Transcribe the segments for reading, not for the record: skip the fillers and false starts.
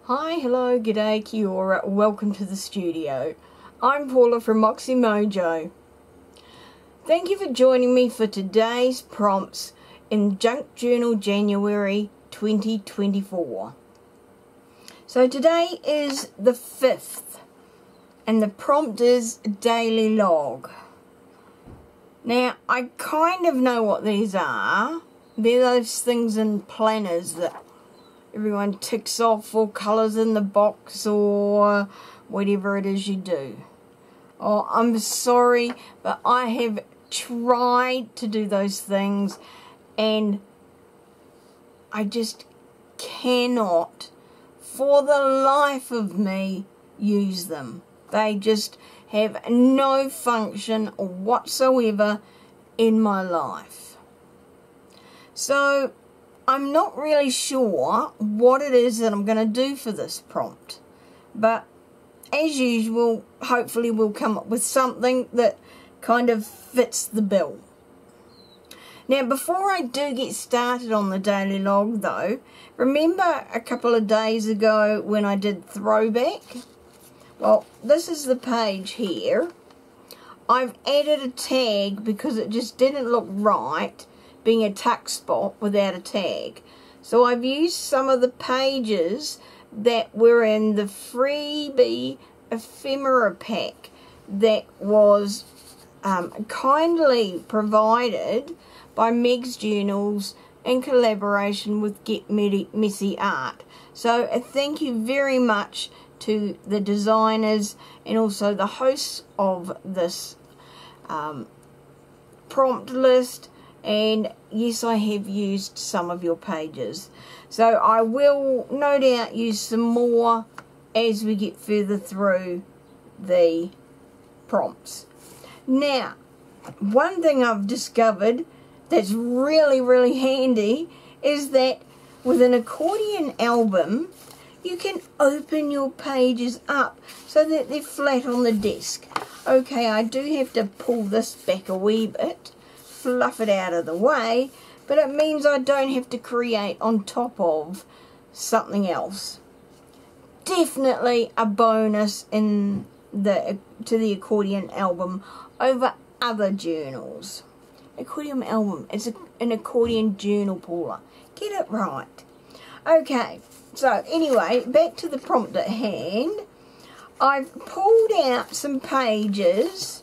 Hi, hello, g'day, kia ora, welcome to the studio. I'm Paula from Moxy Mojo. Thank you for joining me for today's prompts in Junk Journal January 2024. So today is the 5th and the prompt is daily log. Now, I kind of know what these are. They're those things in planners that everyone ticks off or colours in the box or whatever it is you do. Oh, I'm sorry, but I have tried to do those things and I just cannot, for the life of me, use them. They just have no function whatsoever in my life. So I'm not really sure what it is that I'm going to do for this prompt, but as usual, hopefully we'll come up with something that kind of fits the bill. Now, before I do get started on the daily log though, remember a couple of days ago when I did throwback? Well, this is the page here. I've added a tag because it just didn't look right being a tuck spot without a tag. So I've used some of the pages that were in the freebie ephemera pack that was kindly provided by Meg's Journals in collaboration with Get Messy Art. So thank you very much to the designers and also the hosts of this prompt list. And yes, I have used some of your pages. So I will no doubt use some more as we get further through the prompts. Now, one thing I've discovered that's really handy is that with an accordion album, you can open your pages up so that they're flat on the desk. Okay, I do have to pull this back a wee bit, fluff it out of the way, but it means I don't have to create on top of something else. Definitely a bonus in to the accordion album over other journals. Accordion album, it's an accordion journal, Paula. Get it right. Okay, so anyway, back to the prompt at hand. I've pulled out some pages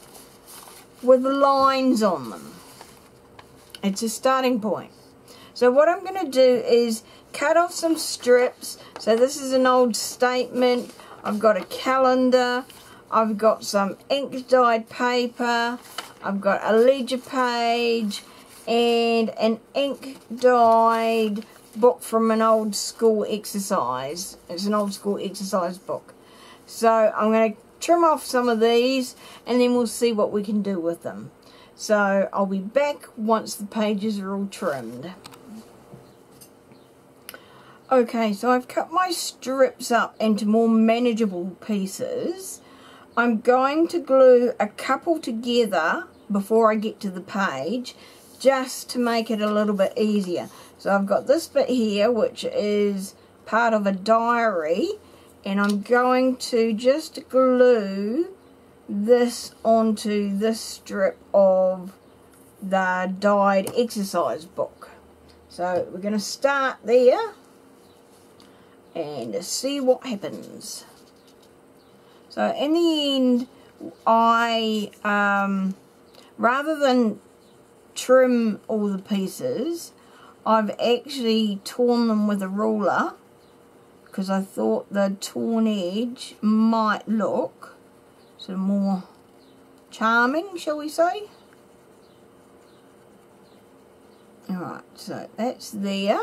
with lines on them. It's a starting point. So what I'm going to do is cut off some strips. So this is an old statement. I've got a calendar. I've got some ink dyed paper. I've got a ledger page and an ink dyed book from an old school exercise. It's an old school exercise book. So I'm going to trim off some of these and then we'll see what we can do with them. So I'll be back once the pages are all trimmed. Okay, so I've cut my strips up into more manageable pieces. I'm going to glue a couple together before I get to the page, just to make it a little bit easier. So I've got this bit here, which is part of a diary, and I'm going to just glue this onto this strip of the dyed exercise book. So we're going to start there and see what happens. So in the end, I rather than trim all the pieces, I've actually torn them with a ruler because I thought the torn edge might look sort of more charming, shall we say. Alright, so that's there.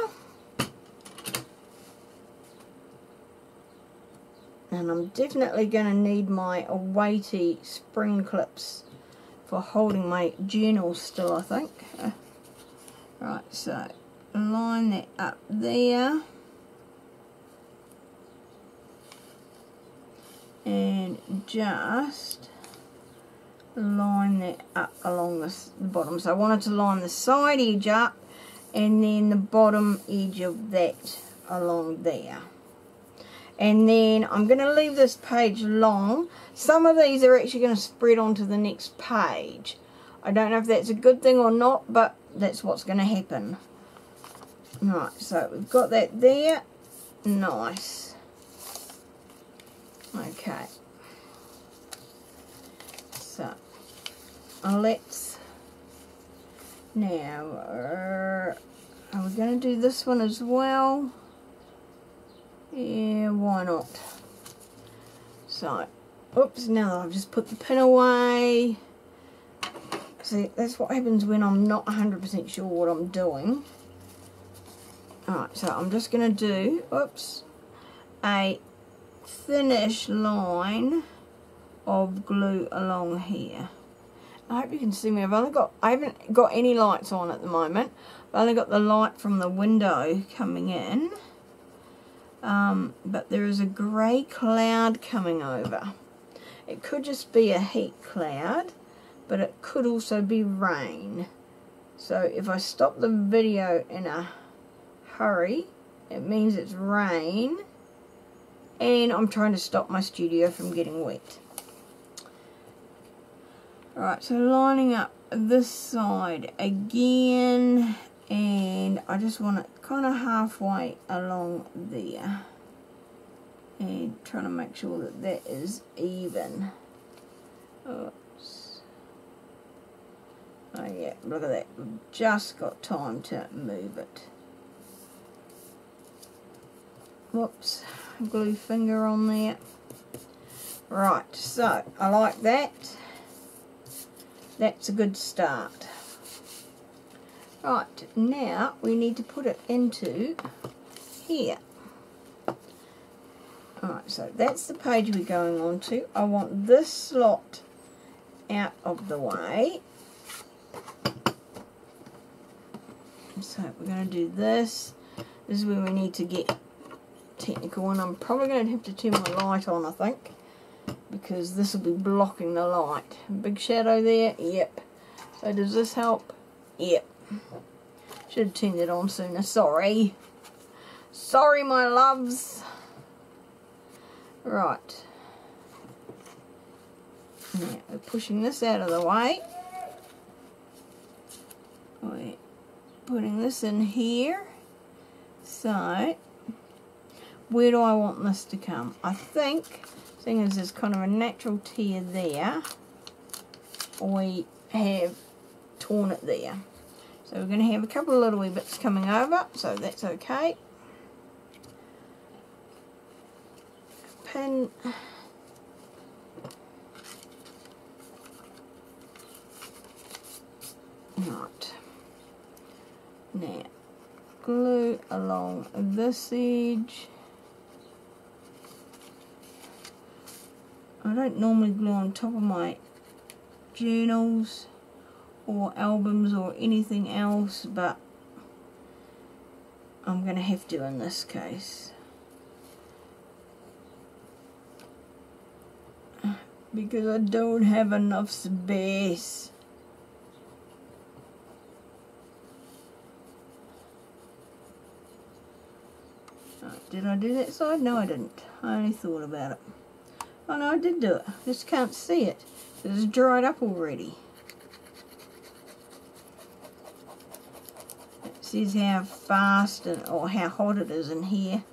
And I'm definitely going to need my weighty spring clips for holding my journal still, I think. Right, so line that up there. And just line that up along the bottom. So I wanted to line the side edge up and then the bottom edge of that along there. And then I'm going to leave this page long. Some of these are actually going to spread onto the next page. I don't know if that's a good thing or not, but that's what's going to happen. Right, so we've got that there. Nice. Okay. So, let's... Now, are we going to do this one as well? Yeah, why not? So, oops, now that I've just put the pin away. See, that's what happens when I'm not 100% sure what I'm doing. Alright, so I'm just going to do, oops, a thinnish line of glue along here. I hope you can see me. I haven't got any lights on at the moment. I've only got the light from the window coming in. But there is a grey cloud coming over. It could just be a heat cloud, but it could also be rain. So if I stop the video in a hurry, it means it's rain, and I'm trying to stop my studio from getting wet. Alright, so lining up this side again, and I just want it kind of halfway along there, and trying to make sure that that is even. Oops. Oh yeah, look at that, we've just got time to move it. Whoops, glue finger on there. Right, so I like that. That's a good start. Right, now we need to put it into here. Alright, so that's the page we're going on to. I want this slot out of the way. So we're going to do this. This is where we need to get technical, and I'm probably going to have to turn my light on, I think, because this will be blocking the light. Big shadow there, yep. So does this help? Yep. Should have turned it on sooner, sorry. Sorry, my loves. Right. Now we're pushing this out of the way. We're putting this in here. So, where do I want this to come? I think, seeing as there's kind of a natural tear there, we have torn it there. So we're going to have a couple of little wee bits coming over, so that's okay. Pin. Right. Now, glue along this edge. I don't normally glue on top of my journals or albums or anything else, but I'm going to have to in this case, because I don't have enough space. Did I do that side? No, I didn't. I only thought about it. Oh no, I did do it. I just can't see it. It's dried up already. It says how fast or how hot it is in here.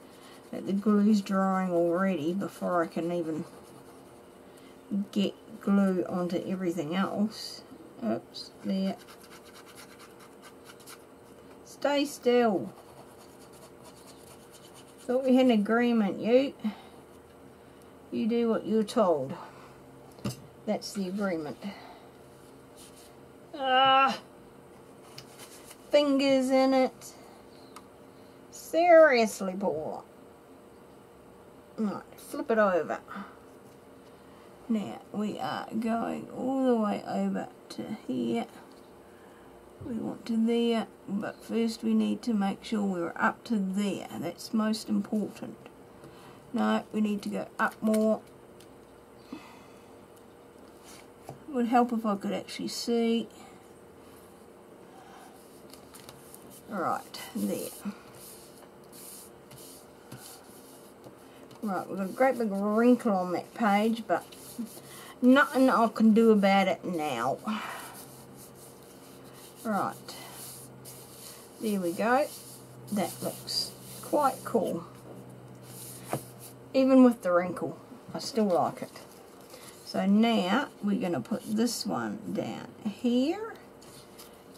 That the glue's drying already before I can even get glue onto everything else. Oops, there. Stay still. Thought we had an agreement, you. You do what you're told. That's the agreement. Ah, fingers in it. Seriously, Paula. Right, flip it over. Now we are going all the way over to here. We want to there, but first we need to make sure we're up to there. That's most important. No, we need to go up more. It would help if I could actually see. Right, there. Right, we've got a great big wrinkle on that page, but nothing I can do about it now. Right, there we go. That looks quite cool. Even with the wrinkle, I still like it. So now we're going to put this one down here.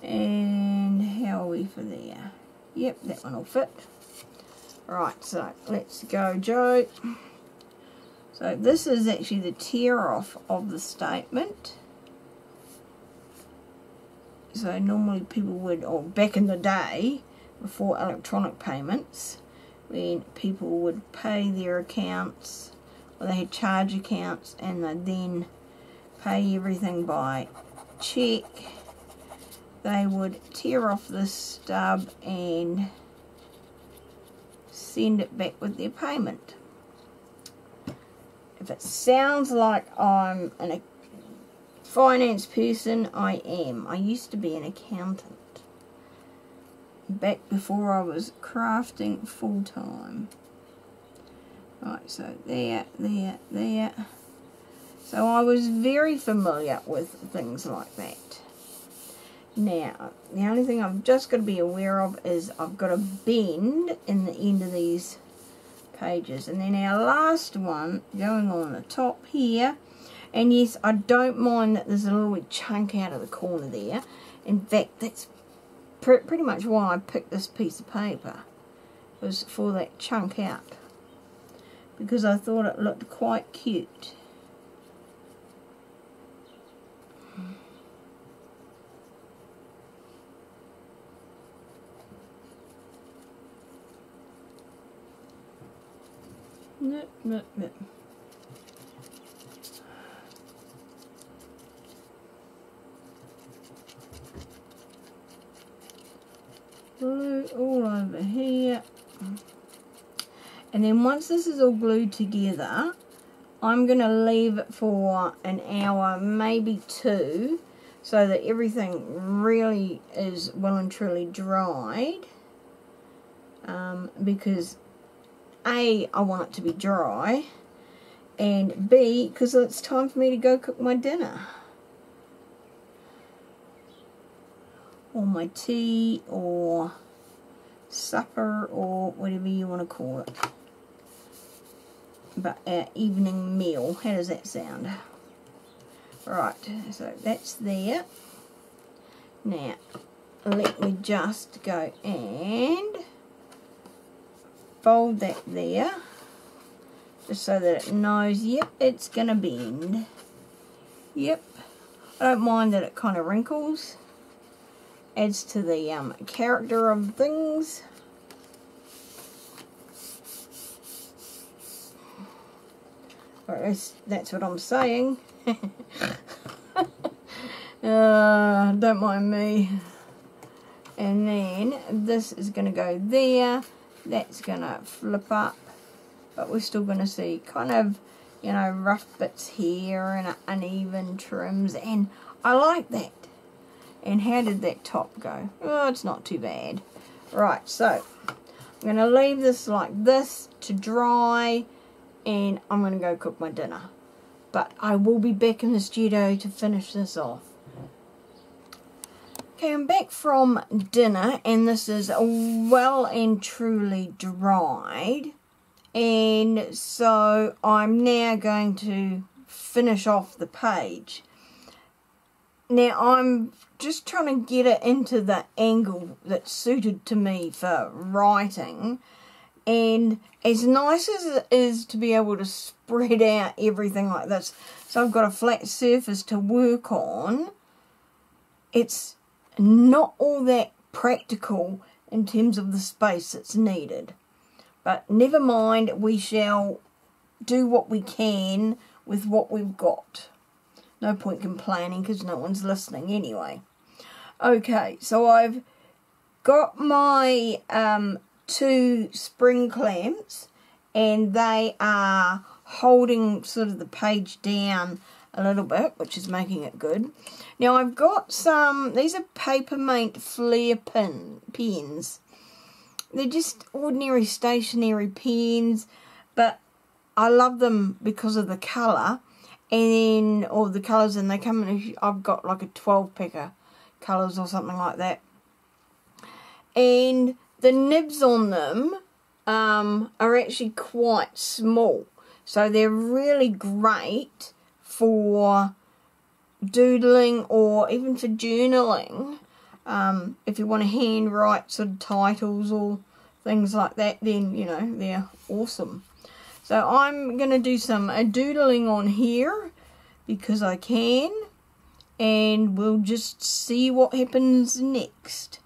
And how are we for there? Yep, that one will fit. Right, so let's go, Joe. So this is actually the tear off of the statement. So normally people would, or back in the day, before electronic payments, when people would pay their accounts, or they had charge accounts, and they'd then pay everything by check, they would tear off this stub and send it back with their payment. If it sounds like I'm a finance person, I am. I used to be an accountant back before I was crafting full time. Right, so there. So I was very familiar with things like that. Now, the only thing I've just got to be aware of is I've got a bend in the end of these pages. And then our last one going on the top here. And yes, I don't mind that there's a little chunk out of the corner there. In fact, that's pretty much why I picked this piece of paper. Was for that chunk out. Because I thought it looked quite cute. No. Glue all over here. And then once this is all glued together, I'm going to leave it for an hour, maybe 2, so that everything really is well and truly dried. Because A, I want it to be dry, and B, because it's time for me to go cook my dinner. Or my tea, or supper, or whatever you want to call it. But our evening meal, how does that sound? Right, so that's there. Now, let me just go and fold that there, just so that it knows, yep, it's gonna bend. Yep, I don't mind that it kind of wrinkles. Adds to the character of things. Or at least that's what I'm saying. Don't mind me. And then this is going to go there. That's going to flip up. But we're still going to see kind of, you know, rough bits here and uneven trims. And I like that. And how did that top go? Oh, it's not too bad. Right, so I'm going to leave this like this to dry. And I'm going to go cook my dinner. But I will be back in the studio to finish this off. Okay, I'm back from dinner, and this is well and truly dried. And so I'm now going to finish off the page. Now I'm just trying to get it into the angle that's suited to me for writing. And as nice as it is to be able to spread out everything like this, so I've got a flat surface to work on, it's not all that practical in terms of the space that's needed. But never mind, we shall do what we can with what we've got. No point complaining because no one's listening anyway. Okay, so I've got my 2 spring clamps, and they are holding sort of the page down a little bit, which is making it good. Now I've got some, these are Papermate Flair pens. They're just ordinary stationery pens, but I love them because of the colour, and then, or the colours, and they come in, I've got like a 12 pack of colours or something like that. And the nibs on them are actually quite small, so they're really great for doodling or even for journaling. If you want to handwrite sort of titles or things like that, then, you know, they're awesome. So I'm going to do some doodling on here because I can, and we'll just see what happens next.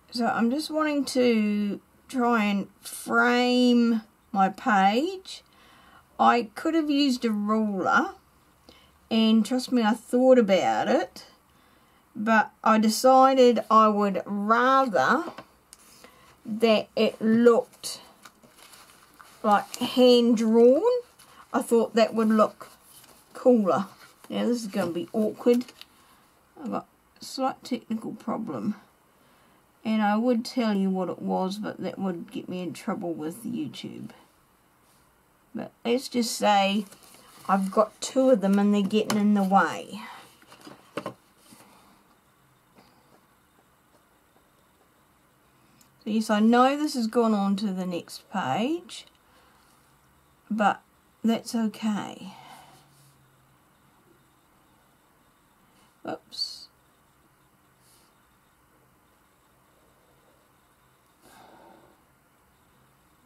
So I'm just wanting to try and frame my page. I could have used a ruler, and trust me, I thought about it, but I decided I would rather that it looked like hand drawn. I thought that would look cooler. Now this is going to be awkward. I've got a slight technical problem, and I would tell you what it was, but that would get me in trouble with YouTube. But let's just say I've got two of them and they're getting in the way. So yes, I know this has gone on to the next page, but that's okay. Oops.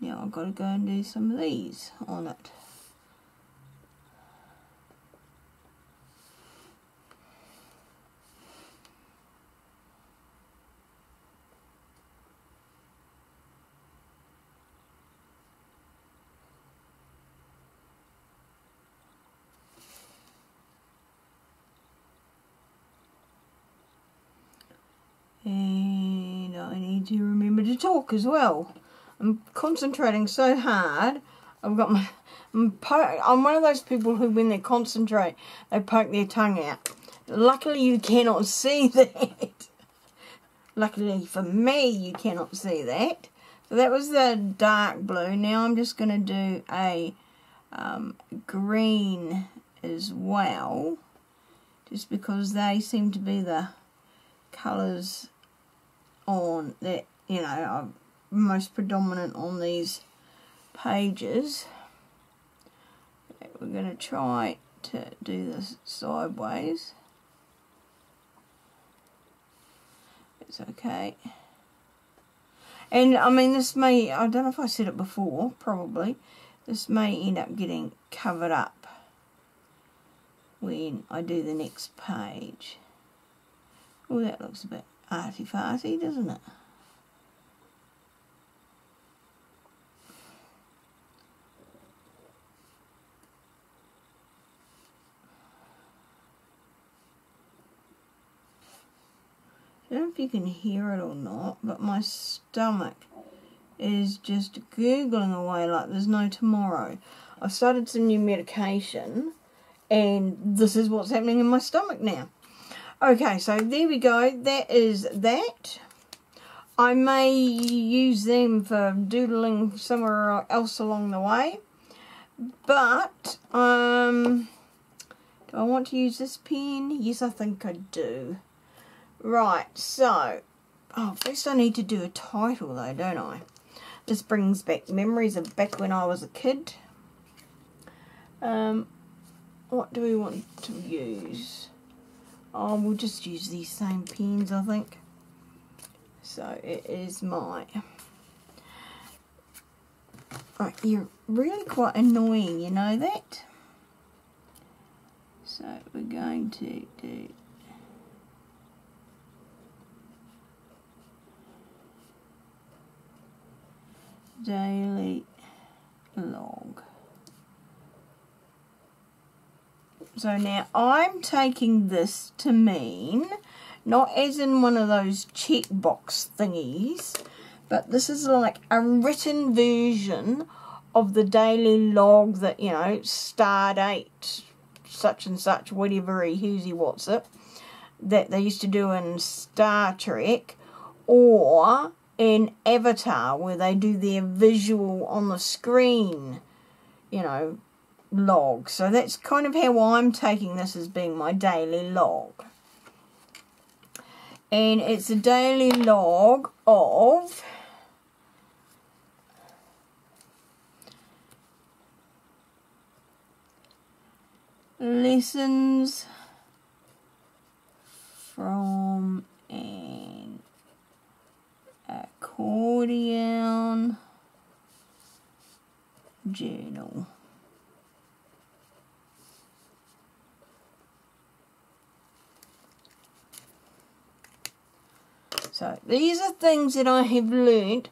Now I've got to go and do some of these on it. And I need to remember to talk as well. I'm concentrating so hard. I've got my... I'm one of those people who, when they concentrate, they poke their tongue out. Luckily, you cannot see that. Luckily for me, you cannot see that. So that was the dark blue. Now I'm just going to do a green as well, just because they seem to be the colours on that, you know, are most predominant on these pages. We're going to try to do this sideways. It's okay. And I mean, this may, I don't know if I said it before, probably, this may end up getting covered up when I do the next page. Oh, that looks a bit arty-farty, doesn't it? I don't know if you can hear it or not, but my stomach is just googling away like there's no tomorrow. I've started some new medication, and this is what's happening in my stomach now. Okay, so there we go. That is that. I may use them for doodling somewhere else along the way. But, do I want to use this pen? Yes, I think I do. Right, so, first I need to do a title though, don't I? This brings back memories of back when I was a kid. What do we want to use? Oh, we'll just use these same pens, I think. So, it is my... Right, you're really quite annoying, you know that? So, we're going to do... daily log. So now I'm taking this to mean, not as in one of those checkbox thingies, but this is like a written version of the daily log that, you know, star date, such and such, whatever he what's it, that they used to do in Star Trek, or in Avatar, where they do their visual on the screen, you know, log. So that's kind of how I'm taking this as being my daily log. And it's a daily log of lessons from an accordion journal. So these are things that I have learnt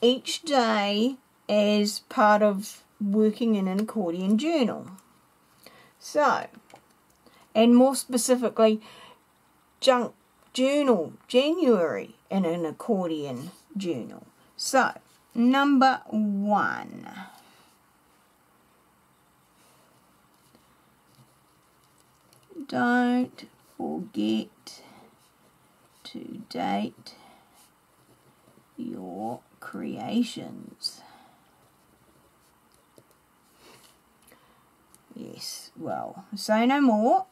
each day as part of working in an accordion journal. So, and more specifically, junk journal, January in an accordion journal. So, number 1. Don't forget to date your creations. Yes, well, say no more.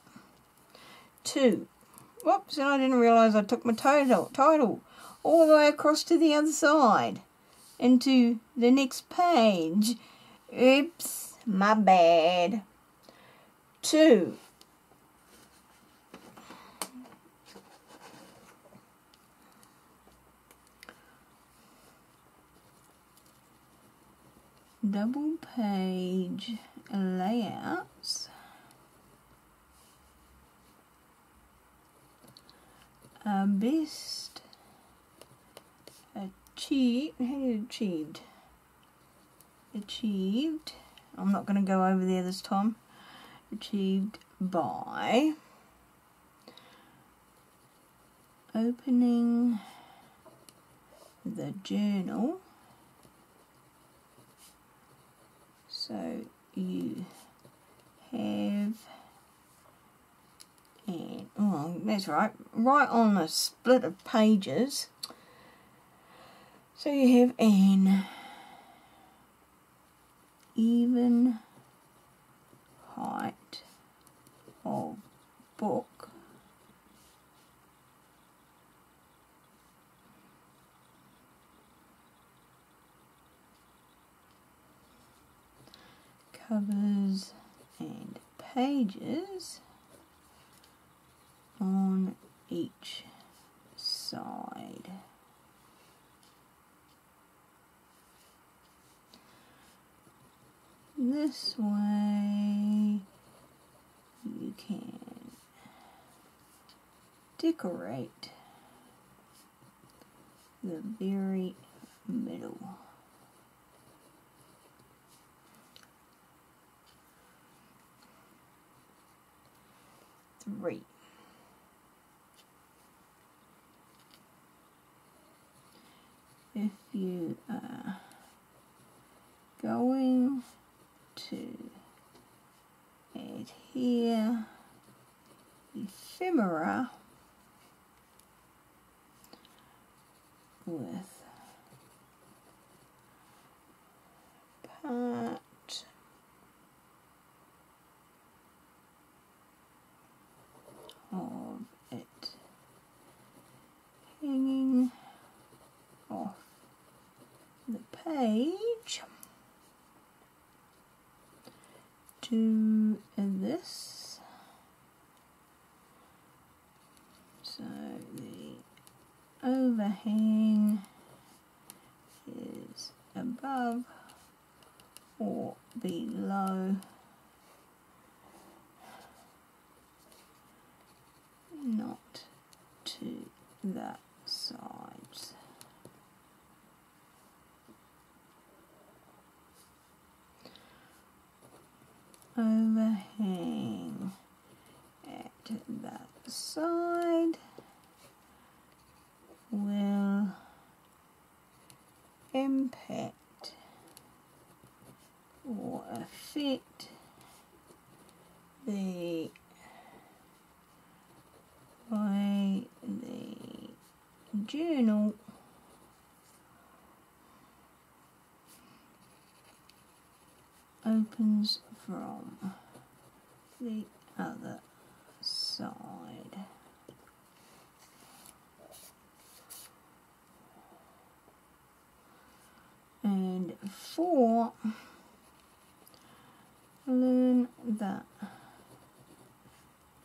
2. Whoops, and I didn't realise I took my title all the way across to the other side into the next page. Oops, my bad. 2. Double page layouts are best achieved. Achieved. I'm not going to go over there this time. Achieved by opening the journal. So you have, and oh, that's right on the split of pages. So you have an even height of book covers and pages on each side. This way you can decorate the very middle. Three. If you are going to add here ephemera with part of it hanging off the page, to this, so the overhang is above or below, not to the sides. Overhang at that side will impact or affect the way the journal opens from the other side. And 4, learn the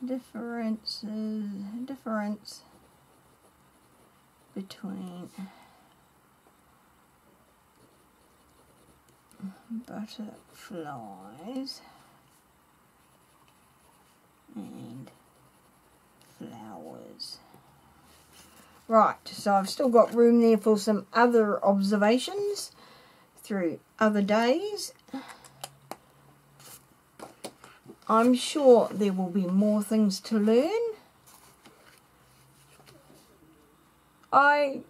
difference between butterflies and flowers. Right, so I've still got room there for some other observations through other days. I'm sure there will be more things to learn. I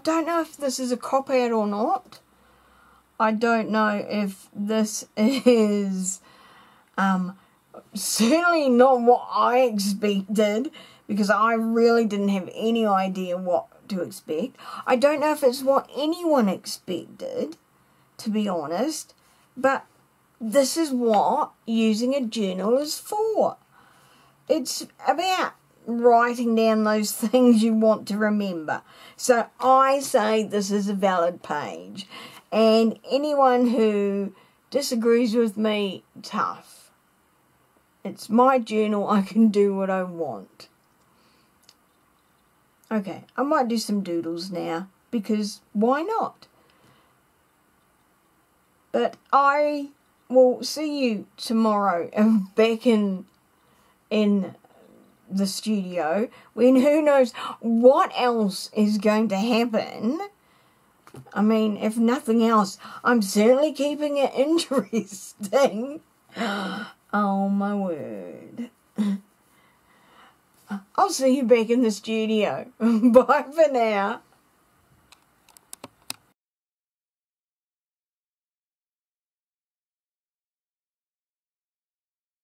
don't know if this is a cop-out or not. I don't know if this is certainly not what I expected, because I really didn't have any idea what to expect. I don't know if it's what anyone expected, to be honest, but this is what using a journal is for. It's about writing down those things you want to remember. So I say this is a valid page, and anyone who disagrees with me, tough. It's my journal, I can do what I want. Okay, I might do some doodles now, because why not? But I will see you tomorrow back in the studio, when who knows what else is going to happen. I mean, if nothing else, I'm certainly keeping it interesting. Oh my word. I'll see you back in the studio. Bye for now.